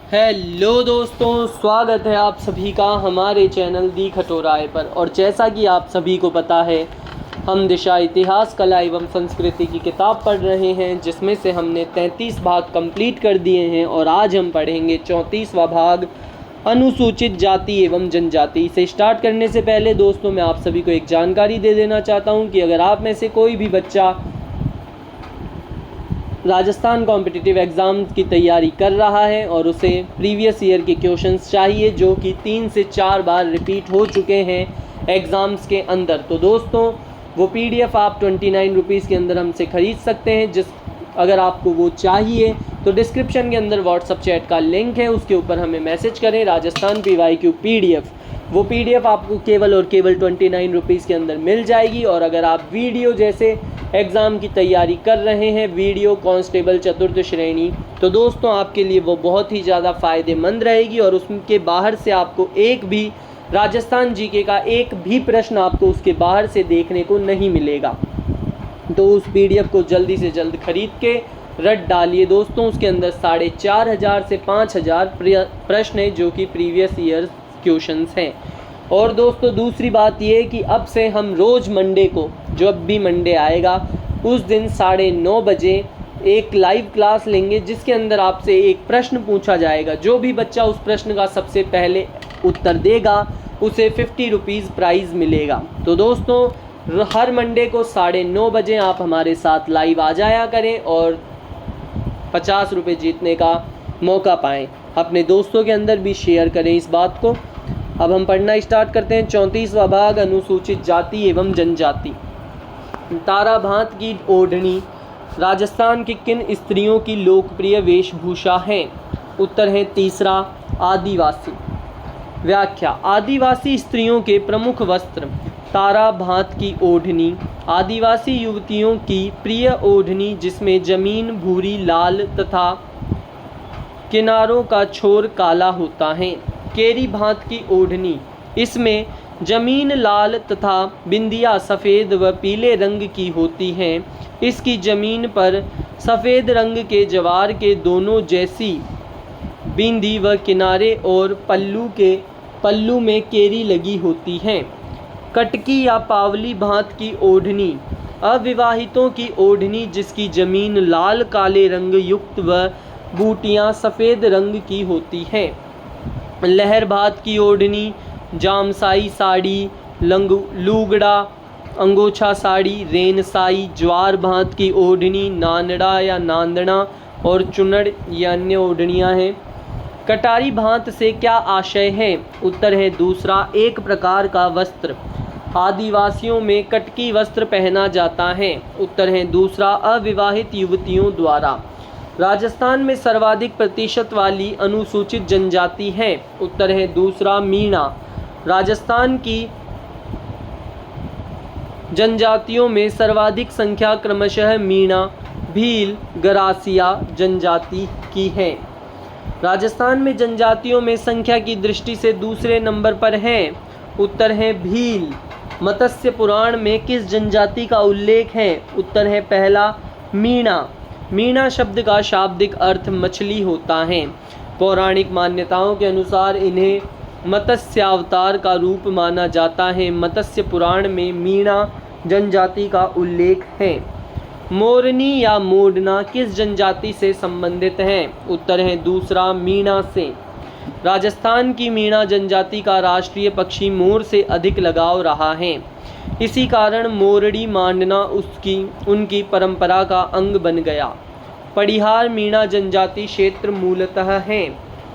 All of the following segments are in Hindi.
हेलो दोस्तों, स्वागत है आप सभी का हमारे चैनल दी खटोराय पर। और जैसा कि आप सभी को पता है, हम दिशा इतिहास, कला एवं संस्कृति की किताब पढ़ रहे हैं, जिसमें से हमने 33 भाग कंप्लीट कर दिए हैं और आज हम पढ़ेंगे 34वां भाग, अनुसूचित जाति एवं जनजाति। इसे स्टार्ट करने से पहले दोस्तों, मैं आप सभी को एक जानकारी दे देना चाहता हूँ कि अगर आप में से कोई भी बच्चा राजस्थान कॉम्पिटिटिव एग्ज़ाम की तैयारी कर रहा है और उसे प्रीवियस ईयर के क्वेश्चंस चाहिए जो कि 3 से 4 बार रिपीट हो चुके हैं एग्ज़ाम्स के अंदर, तो दोस्तों वो PDF आप 29 रुपीज़ के अंदर हमसे ख़रीद सकते हैं। अगर आपको वो चाहिए तो डिस्क्रिप्शन के अंदर व्हाट्सअप चैट का लिंक है, उसके ऊपर हमें मैसेज करें राजस्थान PYQ PDF। वो PDF आपको केवल और केवल 29 रुपीज़ के अंदर मिल जाएगी। और अगर आप वीडियो जैसे एग्ज़ाम की तैयारी कर रहे हैं, वीडियो कांस्टेबल चतुर्थ श्रेणी, तो दोस्तों आपके लिए वो बहुत ही ज़्यादा फ़ायदेमंद रहेगी। और उसके बाहर से आपको एक भी राजस्थान जीके का एक भी प्रश्न आपको उसके बाहर से देखने को नहीं मिलेगा। तो उस PDF को जल्दी से जल्द खरीद के रट डालिए दोस्तों। उसके अंदर 4500 से 5000 प्रश्न हैं जो कि प्रीवियस ईयर क्वेश्चंस हैं। और दोस्तों दूसरी बात ये कि अब से हम रोज़ मंडे को, जब भी मंडे आएगा उस दिन 9:30 बजे एक लाइव क्लास लेंगे, जिसके अंदर आपसे एक प्रश्न पूछा जाएगा। जो भी बच्चा उस प्रश्न का सबसे पहले उत्तर देगा उसे 50 रुपीज़ प्राइज़ मिलेगा। तो दोस्तों हर मंडे को 9:30 बजे आप हमारे साथ लाइव आ जाया करें और 50 रुपये जीतने का मौका पाएँ। अपने दोस्तों के अंदर भी शेयर करें इस बात को। अब हम पढ़ना स्टार्ट करते हैं 34वां भाग, अनुसूचित जाति एवं जनजाति। तारा भांत की ओढ़नी राजस्थान की किन स्त्रियों की लोकप्रिय वेशभूषा है? उत्तर है तीसरा, आदिवासी। व्याख्या: आदिवासी स्त्रियों के प्रमुख वस्त्र तारा भांत की ओढ़नी, आदिवासी युवतियों की प्रिय ओढ़नी जिसमें जमीन भूरी लाल तथा किनारों का छोर काला होता है। केरी भांत की ओढ़नी, इसमें जमीन लाल तथा बिंदिया सफ़ेद व पीले रंग की होती हैं। इसकी जमीन पर सफ़ेद रंग के जवार के दोनों जैसी बिंदी व किनारे और पल्लू में केरी लगी होती हैं। कटकी या पावली भांत की ओढ़नी, अविवाहितों की ओढ़नी जिसकी जमीन लाल काले रंग युक्त व बूटियाँ सफ़ेद रंग की होती हैं। लहर भात की ओढ़नी, जामसाई साड़ी, लूगड़ा, अंगोछा साड़ी, रेनसाई। ज्वार भात की ओढ़नी, नानड़ा या नांदना और चुनड़ ये अन्य ओढ़नियाँ हैं। कटारी भात से क्या आशय है? उत्तर है दूसरा, एक प्रकार का वस्त्र। आदिवासियों में कटकी वस्त्र पहना जाता है। उत्तर है दूसरा, अविवाहित युवतियों द्वारा। राजस्थान में सर्वाधिक प्रतिशत वाली अनुसूचित जनजाति है। उत्तर है दूसरा, मीणा। राजस्थान की जनजातियों में सर्वाधिक संख्या क्रमशः मीणा, भील, गरासिया जनजाति की है। राजस्थान में जनजातियों में संख्या की दृष्टि से दूसरे नंबर पर हैं। उत्तर है भील। मत्स्य पुराण में किस जनजाति का उल्लेख है? उत्तर है पहला, मीणा। मीणा शब्द का शाब्दिक अर्थ मछली होता है। पौराणिक मान्यताओं के अनुसार इन्हें मत्स्यावतार का रूप माना जाता है। मत्स्य पुराण में मीणा जनजाति का उल्लेख है। मोरनी या मोडना किस जनजाति से संबंधित है? उत्तर है दूसरा, मीणा से। राजस्थान की मीणा जनजाति का राष्ट्रीय पक्षी मोर से अधिक लगाव रहा है। इसी कारण मोरड़ी मांडना उनकी परंपरा का अंग बन गया। पड़िहार मीणा जनजाति क्षेत्र मूलतः है।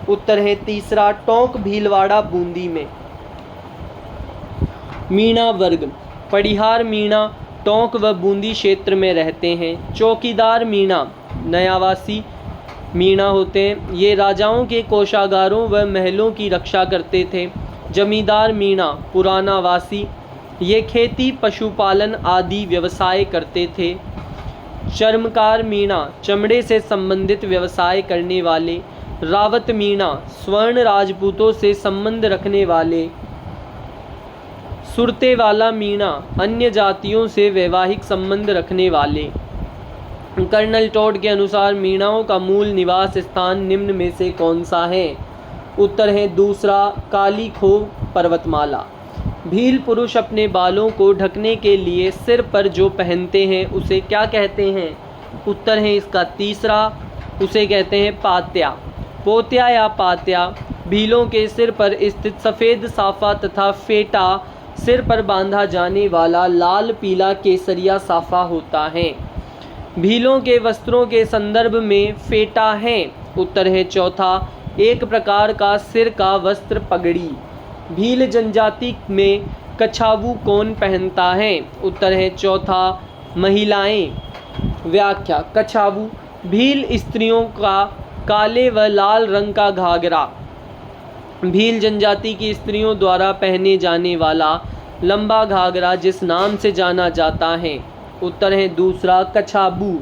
उत्तर है तीसरा, टोंक, भीलवाड़ा, बूंदी में। मीणा वर्ग: पड़िहार मीणा टोंक व बूंदी क्षेत्र में रहते हैं। चौकीदार मीणा नयावासी मीणा होते हैं। ये राजाओं के कोषागारों व महलों की रक्षा करते थे। जमींदार मीणा पुरानावासी, ये खेती पशुपालन आदि व्यवसाय करते थे। चर्मकार मीणा चमड़े से संबंधित व्यवसाय करने वाले। रावत मीणा स्वर्ण राजपूतों से संबंध रखने वाले। सुरते वाला मीणा अन्य जातियों से वैवाहिक संबंध रखने वाले। कर्नल टॉड के अनुसार मीणाओं का मूल निवास स्थान निम्न में से कौन सा है? उत्तर है दूसरा, काली खो पर्वतमाला। भील पुरुष अपने बालों को ढकने के लिए सिर पर जो पहनते हैं उसे क्या कहते हैं? उत्तर है इसका तीसरा, उसे कहते हैं पात्या। पोत्या या पात्या भीलों के सिर पर स्थित सफ़ेद साफा तथा फेटा सिर पर बांधा जाने वाला लाल पीला केसरिया साफा होता है। भीलों के वस्त्रों के संदर्भ में फेटा है। उत्तर है चौथा, एक प्रकार का सिर का वस्त्र पगड़ी। भील जनजाति में कछावू कौन पहनता है? उत्तर है चौथा, महिलाएं। व्याख्या: कछावू भील स्त्रियों का काले व लाल रंग का घाघरा। भील जनजाति की स्त्रियों द्वारा पहने जाने वाला लंबा घाघरा जिस नाम से जाना जाता है। उत्तर है दूसरा, कछाबू।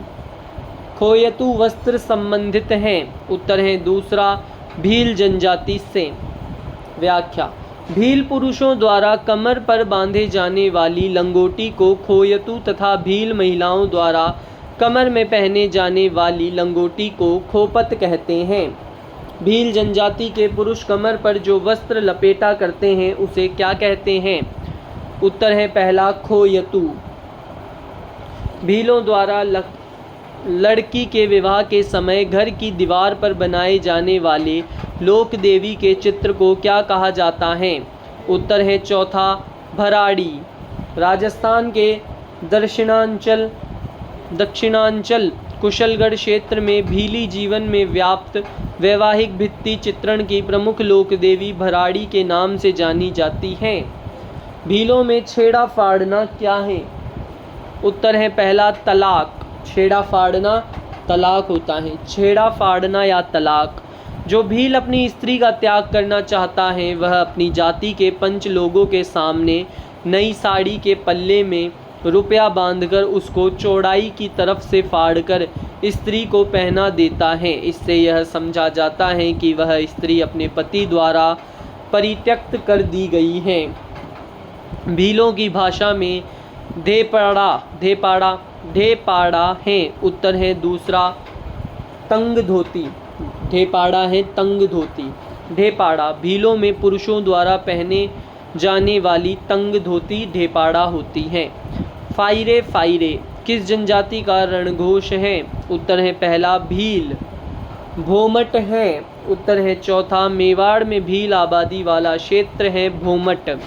खोयतू वस्त्र संबंधित हैं। उत्तर है दूसरा, भील जनजाति से। व्याख्या: भील पुरुषों द्वारा कमर पर बांधे जाने वाली लंगोटी को खोयतू तथा भील महिलाओं द्वारा कमर में पहने जाने वाली लंगोटी को खोपत कहते हैं। भील जनजाति के पुरुष कमर पर जो वस्त्र लपेटा करते हैं उसे क्या कहते हैं? उत्तर है पहला, खोयतू। भीलों द्वारा लड़की के विवाह के समय घर की दीवार पर बनाए जाने वाले लोक देवी के चित्र को क्या कहा जाता है? उत्तर है चौथा, भराड़ी। राजस्थान के दक्षिणांचल कुशलगढ़ क्षेत्र में भीली जीवन में व्याप्त वैवाहिक भित्ति चित्रण की प्रमुख लोक देवी भराड़ी के नाम से जानी जाती हैं। भीलों में छेड़ा फाड़ना क्या है? उत्तर है पहला, तलाक। छेड़ा फाड़ना तलाक होता है। छेड़ा फाड़ना या तलाक। जो भील अपनी स्त्री का त्याग करना चाहता है वह अपनी जाति के 5 लोगों के सामने नई साड़ी के पल्ले में रुपया बांधकर उसको चौड़ाई की तरफ से फाड़कर स्त्री को पहना देता है। इससे यह समझा जाता है कि वह स्त्री अपने पति द्वारा परित्यक्त कर दी गई है। भीलों की भाषा में धेपाड़ा है। उत्तर है दूसरा, तंग धोती। धेपाड़ा है तंग धोती। धेपाड़ा भीलों में पुरुषों द्वारा पहने जाने वाली तंग धोती धेपाड़ा होती है। फाइरे किस जनजाति का रणघोष है? उत्तर है पहला, भील। भोमट है। उत्तर है चौथा, मेवाड़ में भील आबादी वाला क्षेत्र है भोमट।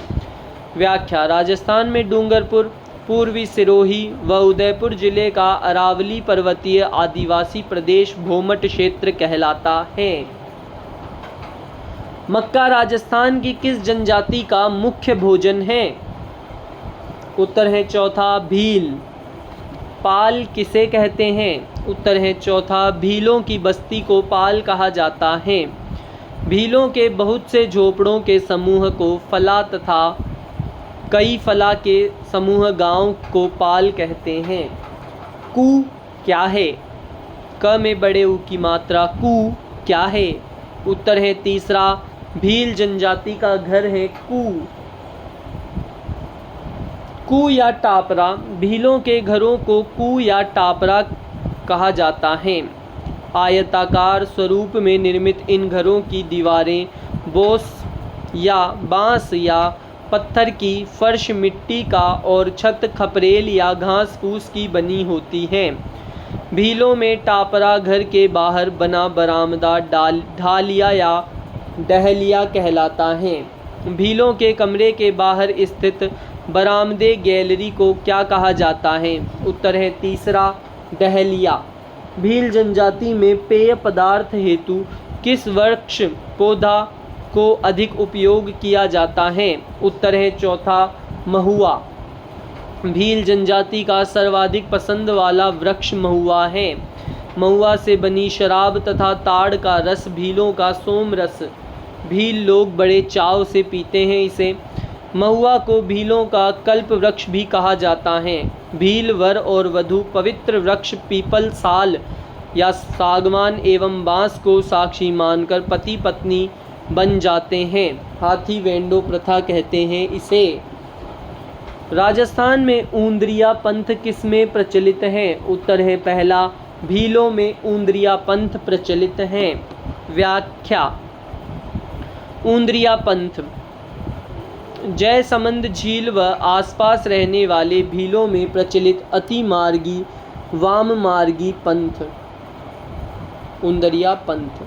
व्याख्या: राजस्थान में डूंगरपुर, पूर्वी सिरोही व उदयपुर जिले का अरावली पर्वतीय आदिवासी प्रदेश भोमट क्षेत्र कहलाता है। मक्का राजस्थान की किस जनजाति का मुख्य भोजन है? उत्तर है चौथा, भील। पाल किसे कहते हैं? उत्तर है चौथा, भीलों की बस्ती को पाल कहा जाता है। भीलों के बहुत से झोपड़ों के समूह को फला तथा कई फला के समूह गांव को पाल कहते हैं। कू क्या है? क में बड़े ऊ की मात्रा कू क्या है? उत्तर है तीसरा, भील जनजाति का घर है कू। कू या टापरा भीलों के घरों को कू या टापरा कहा जाता है। आयताकार स्वरूप में निर्मित इन घरों की दीवारें बांस या पत्थर की, फर्श मिट्टी का और छत खपरेल या घास फूस की बनी होती है। भीलों में टापरा घर के बाहर बना बरामदा ढालिया या डहलिया कहलाता है। भीलों के कमरे के बाहर स्थित बरामदे गैलरी को क्या कहा जाता है? उत्तर है तीसरा, डहलिया। भील जनजाति में पेय पदार्थ हेतु किस वृक्ष पौधा को अधिक उपयोग किया जाता है? उत्तर है चौथा, महुआ। भील जनजाति का सर्वाधिक पसंद वाला वृक्ष महुआ है। महुआ से बनी शराब तथा ताड़ का रस भीलों का सोम रस भील लोग बड़े चाव से पीते हैं। इसे महुआ को भीलों का कल्प वृक्ष भी कहा जाता है। भील वर और वधू पवित्र वृक्ष पीपल, साल या सागवान एवं बांस को साक्षी मानकर पति पत्नी बन जाते हैं। हाथी वेंडो प्रथा कहते हैं इसे। राजस्थान में ऊंद्रिया पंथ किस में प्रचलित है? उत्तर है पहला, भीलों में ऊंद्रिया पंथ प्रचलित है। व्याख्या। ऊंद्रिया पंथ जयसमंद झील व आसपास रहने वाले भीलों में प्रचलित अतिमार्गी वाममार्गी पंथ। ऊंद्रिया पंथ।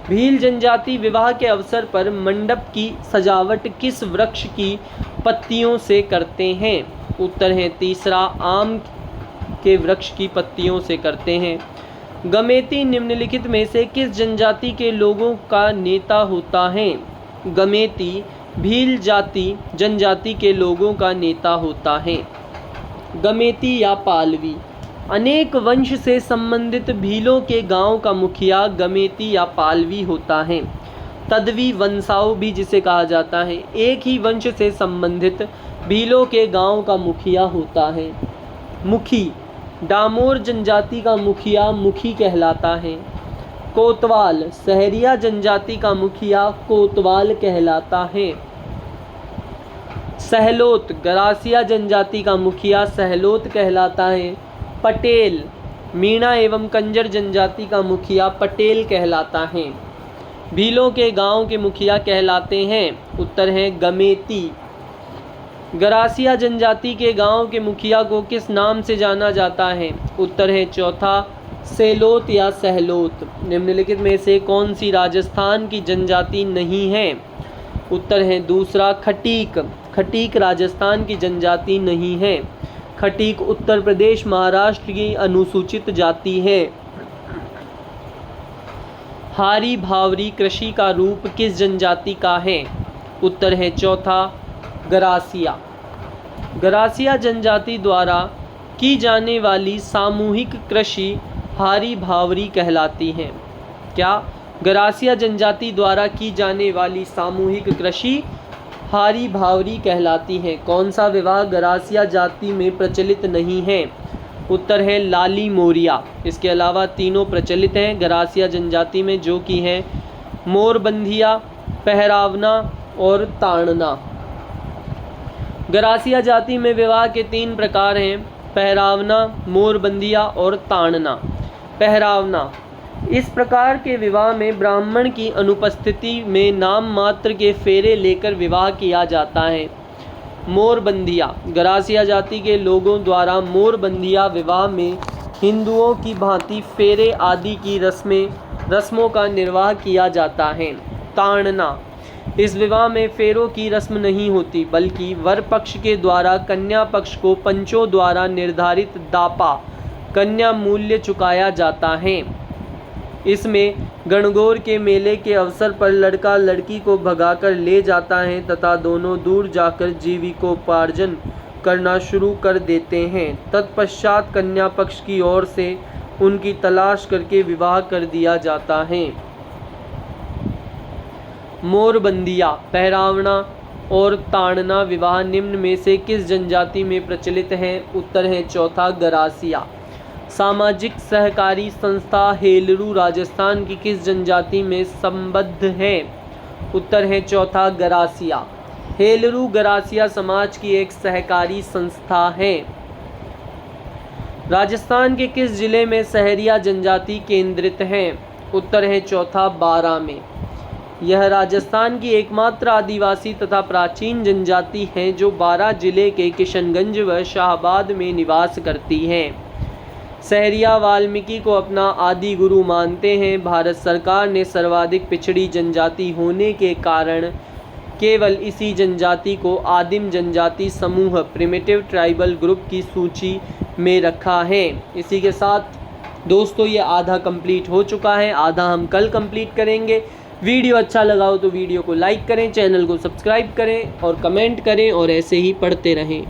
भील जनजाति विवाह के अवसर पर मंडप की सजावट किस वृक्ष की पत्तियों से करते हैं? उत्तर है तीसरा, आम के वृक्ष की पत्तियों से करते हैं। गमेती निम्नलिखित में से किस जनजाति के लोगों का नेता होता है? गमेती भील जनजाति के लोगों का नेता होता है। गमेती या पालवी। अनेक वंश से संबंधित भीलों के गांव का मुखिया गमेती या पालवी होता है। तद्वी वंशाव भी जिसे कहा जाता है। एक ही वंश से संबंधित भीलों के गांव का मुखिया होता है। मुखी। डामोर जनजाति का मुखिया मुखी कहलाता है। कोतवाल। सहरिया जनजाति का मुखिया कोतवाल कहलाता है। सहलोत। गरासिया जनजाति का मुखिया सहलोत कहलाता है। पटेल। मीणा एवं कंजर जनजाति का मुखिया पटेल कहलाता है। भीलों के गांव के मुखिया कहलाते हैं। उत्तर है गमेती। गरासिया जनजाति के गांव के मुखिया को किस नाम से जाना जाता है? उत्तर है चौथा, सेलोत या सहलोत। निम्नलिखित में से कौन सी राजस्थान की जनजाति नहीं है? उत्तर है दूसरा, खटीक। खटीक राजस्थान की जनजाति नहीं है। खटीक उत्तर प्रदेश महाराष्ट्र की अनुसूचित जाति है। हारी भावरी कृषि का रूप किस जनजाति का है? उत्तर है चौथा, गरासिया। गरासिया जनजाति द्वारा की जाने वाली सामूहिक कृषि हारी भावरी कहलाती है। क्या? गरासिया जनजाति द्वारा की जाने वाली सामूहिक कृषि हारी भावरी कहलाती है। कौन सा विवाह गरासिया जाति में प्रचलित नहीं है? उत्तर है लाली मोरिया। इसके अलावा तीनों प्रचलित हैं गरासिया जनजाति में, जो कि हैं मोरबंदिया, पहरावना और ताड़ना। गरासिया जाति में विवाह के 3 प्रकार हैं, पहरावना, मोरबंदिया और ताड़ना। पहरावना। इस प्रकार के विवाह में ब्राह्मण की अनुपस्थिति में नाम मात्र के फेरे लेकर विवाह किया जाता है। मोरबंदिया। गरासिया जाति के लोगों द्वारा मोरबंदिया विवाह में हिंदुओं की भांति फेरे आदि की रस्मों का निर्वाह किया जाता है। ताड़ना। इस विवाह में फेरों की रस्म नहीं होती, बल्कि वर पक्ष के द्वारा कन्या पक्ष को पंचों द्वारा निर्धारित दापा कन्या मूल्य चुकाया जाता है। इसमें गणगौर के मेले के अवसर पर लड़का लड़की को भगाकर ले जाता है तथा दोनों दूर जाकर जीविकोपार्जन करना शुरू कर देते हैं। तत्पश्चात कन्या पक्ष की ओर से उनकी तलाश करके विवाह कर दिया जाता है। मोरबंदिया, पहरावना और ताड़ना विवाह निम्न में से किस जनजाति में प्रचलित है? उत्तर है चौथा, गरासिया। सामाजिक सहकारी संस्था हेलरू राजस्थान की किस जनजाति में संबद्ध है? उत्तर है चौथा, गरासिया। हेलरू गरासिया समाज की एक सहकारी संस्था है। राजस्थान के किस जिले में सहरिया जनजाति केंद्रित है? उत्तर है चौथा, बारां में। यह राजस्थान की एकमात्र आदिवासी तथा प्राचीन जनजाति है जो बारां जिले के किशनगंज व शाहबाद में निवास करती है। सहरिया वाल्मीकि को अपना आदि गुरु मानते हैं। भारत सरकार ने सर्वाधिक पिछड़ी जनजाति होने के कारण केवल इसी जनजाति को आदिम जनजाति समूह प्रिमिटिव ट्राइबल ग्रुप की सूची में रखा है। इसी के साथ दोस्तों ये आधा कंप्लीट हो चुका है, आधा हम कल कंप्लीट करेंगे। वीडियो अच्छा लगा हो तो वीडियो को लाइक करें, चैनल को सब्सक्राइब करें और कमेंट करें और ऐसे ही पढ़ते रहें।